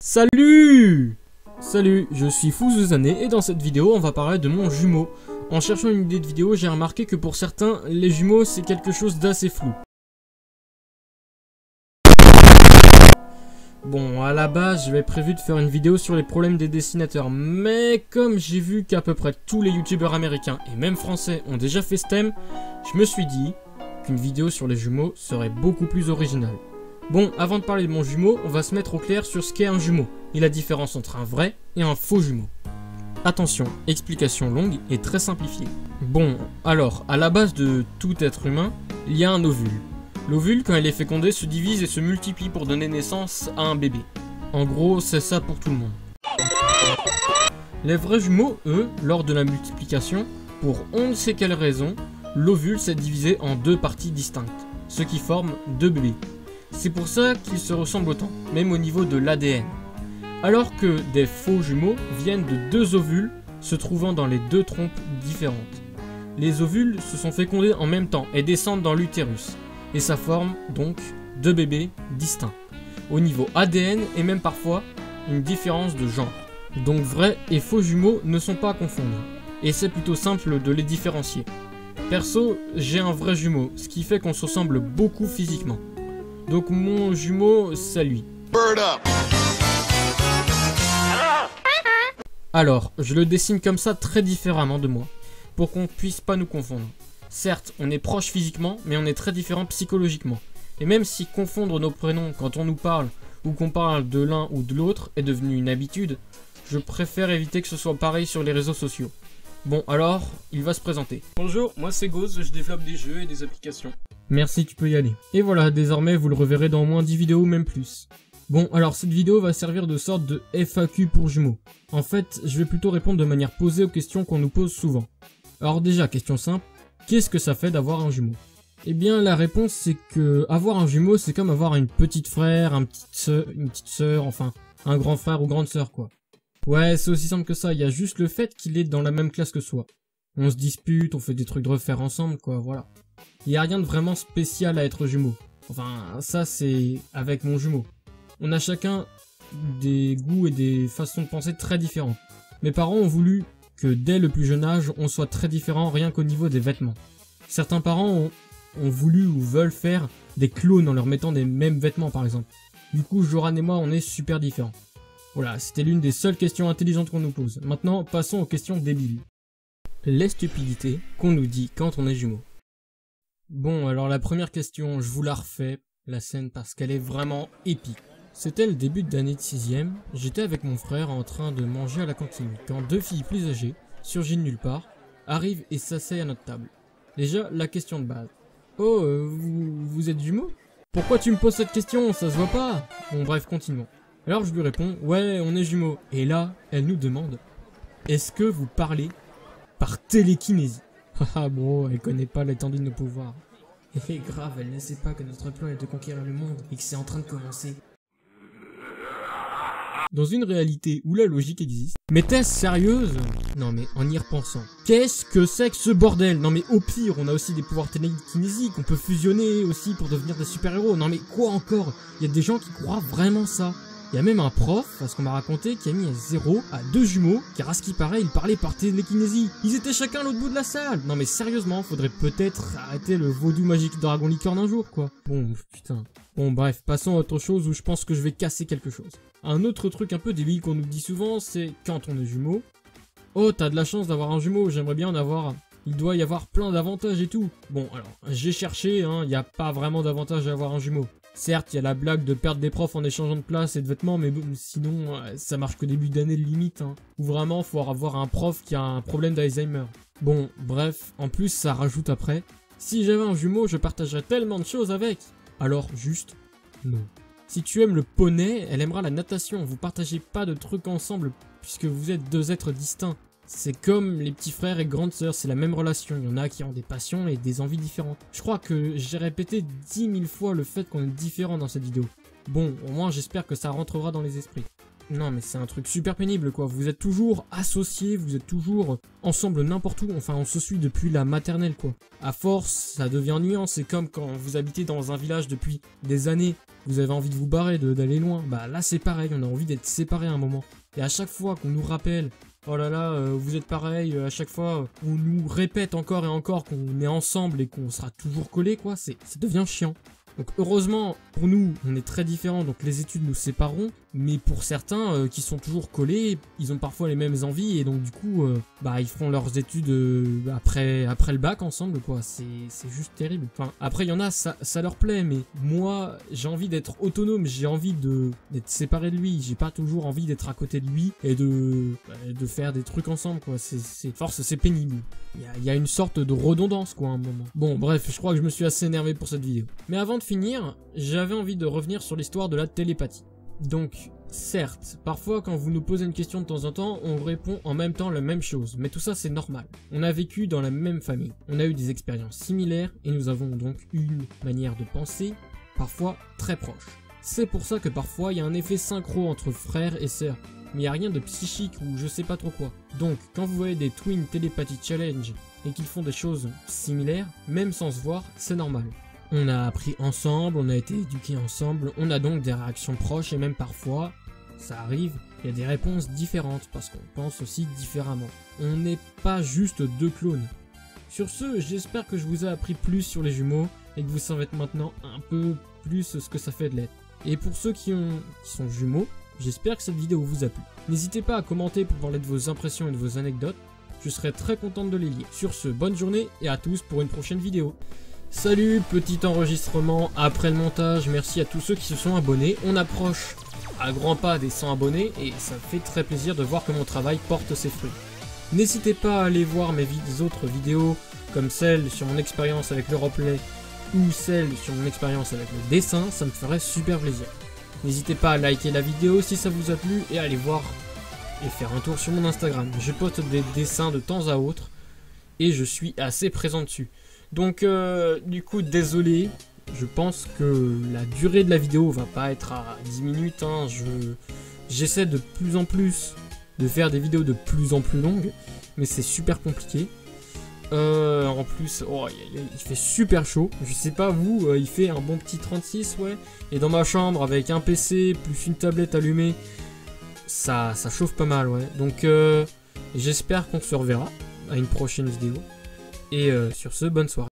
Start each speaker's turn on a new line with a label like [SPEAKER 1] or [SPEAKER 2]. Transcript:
[SPEAKER 1] Salut! Salut, je suis Fuzuzane et dans cette vidéo on va parler de mon jumeau. En cherchant une idée de vidéo, j'ai remarqué que pour certains, les jumeaux c'est quelque chose d'assez flou. Bon, à la base, j'avais prévu de faire une vidéo sur les problèmes des dessinateurs, mais comme j'ai vu qu'à peu près tous les youtubeurs américains et même français ont déjà fait ce thème, je me suis dit qu'une vidéo sur les jumeaux serait beaucoup plus originale. Bon, avant de parler de mon jumeau, on va se mettre au clair sur ce qu'est un jumeau et la différence entre un vrai et un faux jumeau. Attention, explication longue et très simplifiée. Bon, alors, à la base de tout être humain, il y a un ovule. L'ovule, quand il est fécondé, se divise et se multiplie pour donner naissance à un bébé. En gros, c'est ça pour tout le monde. Les vrais jumeaux, eux, lors de la multiplication, pour on ne sait quelle raison, l'ovule s'est divisé en deux parties distinctes, ce qui forme deux bébés. C'est pour ça qu'ils se ressemblent autant, même au niveau de l'ADN. Alors que des faux jumeaux viennent de deux ovules se trouvant dans les deux trompes différentes. Les ovules se sont fécondés en même temps et descendent dans l'utérus. Et ça forme donc deux bébés distincts. Au niveau ADN et même parfois une différence de genre. Donc vrais et faux jumeaux ne sont pas à confondre. Et c'est plutôt simple de les différencier. Perso, j'ai un vrai jumeau, ce qui fait qu'on se ressemble beaucoup physiquement. Donc mon jumeau, c'est lui. Alors, je le dessine comme ça très différemment de moi, pour qu'on puisse pas nous confondre. Certes, on est proche physiquement, mais on est très différents psychologiquement. Et même si confondre nos prénoms quand on nous parle, ou qu'on parle de l'un ou de l'autre, est devenu une habitude, je préfère éviter que ce soit pareil sur les réseaux sociaux. Bon, alors, il va se présenter. Bonjour, moi c'est Goz, je développe des jeux et des applications. Merci, tu peux y aller. Et voilà, désormais vous le reverrez dans au moins 10 vidéos, même plus. Bon, alors cette vidéo va servir de sorte de FAQ pour jumeaux. En fait, je vais plutôt répondre de manière posée aux questions qu'on nous pose souvent. Alors déjà, question simple, qu'est-ce que ça fait d'avoir un jumeau? Eh bien, la réponse c'est que avoir un jumeau, c'est comme avoir une petite frère, une petite sœur, enfin, un grand frère ou grande sœur, quoi. Ouais, c'est aussi simple que ça, il y a juste le fait qu'il est dans la même classe que soi. On se dispute, on fait des trucs de refaire ensemble, quoi, voilà. Il n'y a rien de vraiment spécial à être jumeau. Enfin, ça c'est avec mon jumeau. On a chacun des goûts et des façons de penser très différentes. Mes parents ont voulu que dès le plus jeune âge, on soit très différents rien qu'au niveau des vêtements. Certains parents ont voulu ou veulent faire des clones en leur mettant des mêmes vêtements par exemple. Du coup, Joran et moi, on est super différents. Voilà, c'était l'une des seules questions intelligentes qu'on nous pose. Maintenant, passons aux questions débiles. Les stupidités qu'on nous dit quand on est jumeaux. Bon, alors la première question, je vous la refais, la scène, parce qu'elle est vraiment épique. C'était le début d'année de 6ème, j'étais avec mon frère en train de manger à la cantine, quand deux filles plus âgées, surgies de nulle part, arrivent et s'asseyent à notre table. Déjà, la question de base. Oh, vous êtes jumeaux? Pourquoi tu me poses cette question? Ça se voit pas. Bon bref, continuons. Alors je lui réponds, ouais, on est jumeaux. Et là, elle nous demande, est-ce que vous parlez par télékinésie? Haha, bon, elle connaît pas l'étendue de nos pouvoirs. Et grave, elle ne sait pas que notre plan est de conquérir le monde et que c'est en train de commencer. Dans une réalité où la logique existe. Mais t'es sérieuse? Non mais en y repensant, qu'est-ce que c'est que ce bordel? Non mais au pire, on a aussi des pouvoirs télékinésiques, on peut fusionner aussi pour devenir des super-héros. Non mais quoi encore? Il y a des gens qui croient vraiment ça. Il y a même un prof, parce qu'on m'a raconté, qui a mis 0 à 2 jumeaux, car à ce qui paraît, ils parlaient par télékinésie. Ils étaient chacun à l'autre bout de la salle. Non mais sérieusement, faudrait peut-être arrêter le vaudou magique Dragon Licorne un jour, quoi. Bon, putain. Bon bref, passons à autre chose où je pense que je vais casser quelque chose. Un autre truc un peu débile qu'on nous dit souvent, c'est quand on est jumeaux. Oh, t'as de la chance d'avoir un jumeau, j'aimerais bien en avoir. Il doit y avoir plein d'avantages et tout. Bon, alors, j'ai cherché, hein, il n'y a pas vraiment d'avantage à avoir un jumeau. Certes, il y a la blague de perdre des profs en échangeant de place et de vêtements, mais bon, sinon, ça marche qu'au début d'année limite, hein. Ou vraiment, faut avoir un prof qui a un problème d'Alzheimer. Bon, bref, en plus, ça rajoute après. Si j'avais un jumeau, je partagerais tellement de choses avec. Alors, juste, non. Si tu aimes le poney, elle aimera la natation. Vous partagez pas de trucs ensemble, puisque vous êtes deux êtres distincts. C'est comme les petits frères et grandes sœurs, c'est la même relation. Il y en a qui ont des passions et des envies différentes. Je crois que j'ai répété 10 000 fois le fait qu'on est différents dans cette vidéo. Bon, au moins j'espère que ça rentrera dans les esprits. Non mais c'est un truc super pénible quoi, vous êtes toujours associés, vous êtes toujours ensemble n'importe où, enfin on se suit depuis la maternelle quoi. À force, ça devient ennuyant, c'est comme quand vous habitez dans un village depuis des années, vous avez envie de vous barrer, d'aller loin, bah là c'est pareil, on a envie d'être séparés à un moment. Et à chaque fois qu'on nous rappelle, oh là là, vous êtes pareil, à chaque fois on nous répète encore et encore qu'on est ensemble et qu'on sera toujours collés quoi, ça devient chiant. Donc heureusement, pour nous, on est très différents, donc les études nous sépareront, mais pour certains qui sont toujours collés, ils ont parfois les mêmes envies, et donc du coup, ils feront leurs études après le bac ensemble, quoi, c'est juste terrible. Enfin, après, il y en a, ça leur plaît, mais moi, j'ai envie d'être autonome, j'ai envie d'être séparé de lui, j'ai pas toujours envie d'être à côté de lui, et de faire des trucs ensemble, quoi, c'est pénible. Il y a une sorte de redondance, quoi, à un moment. Bon, bref, je crois que je me suis assez énervé pour cette vidéo. Mais avant de finir, j'avais envie de revenir sur l'histoire de la télépathie. Donc, certes, parfois quand vous nous posez une question de temps en temps, on répond en même temps la même chose, mais tout ça c'est normal. On a vécu dans la même famille, on a eu des expériences similaires et nous avons donc une manière de penser, parfois très proche. C'est pour ça que parfois il y a un effet synchro entre frères et sœurs, mais il n'y a rien de psychique ou je sais pas trop quoi. Donc, quand vous voyez des Twin Telepathy Challenge et qu'ils font des choses similaires, même sans se voir, c'est normal. On a appris ensemble, on a été éduqués ensemble, on a donc des réactions proches et même parfois, ça arrive, il y a des réponses différentes parce qu'on pense aussi différemment. On n'est pas juste deux clones. Sur ce, j'espère que je vous ai appris plus sur les jumeaux et que vous savez maintenant un peu plus ce que ça fait de l'être. Et pour ceux qui sont jumeaux, j'espère que cette vidéo vous a plu. N'hésitez pas à commenter pour parler de vos impressions et de vos anecdotes, je serai très contente de les lire. Sur ce, bonne journée et à tous pour une prochaine vidéo. Salut, petit enregistrement après le montage, merci à tous ceux qui se sont abonnés. On approche à grands pas des 100 abonnés et ça me fait très plaisir de voir que mon travail porte ses fruits. N'hésitez pas à aller voir mes autres vidéos comme celle sur mon expérience avec le roleplay ou celle sur mon expérience avec le dessin, ça me ferait super plaisir. N'hésitez pas à liker la vidéo si ça vous a plu et à aller voir et faire un tour sur mon Instagram. Je poste des dessins de temps à autre et je suis assez présent dessus. Donc du coup désolé, je pense que la durée de la vidéo va pas être à 10 minutes, hein. J'essaie de plus en plus de faire des vidéos de plus en plus longues, mais c'est super compliqué. En plus, oh, il fait super chaud, je sais pas vous, il fait un bon petit 36 ouais, et dans ma chambre avec un PC plus une tablette allumée, ça chauffe pas mal ouais, donc j'espère qu'on se reverra à une prochaine vidéo. Et sur ce, bonne soirée.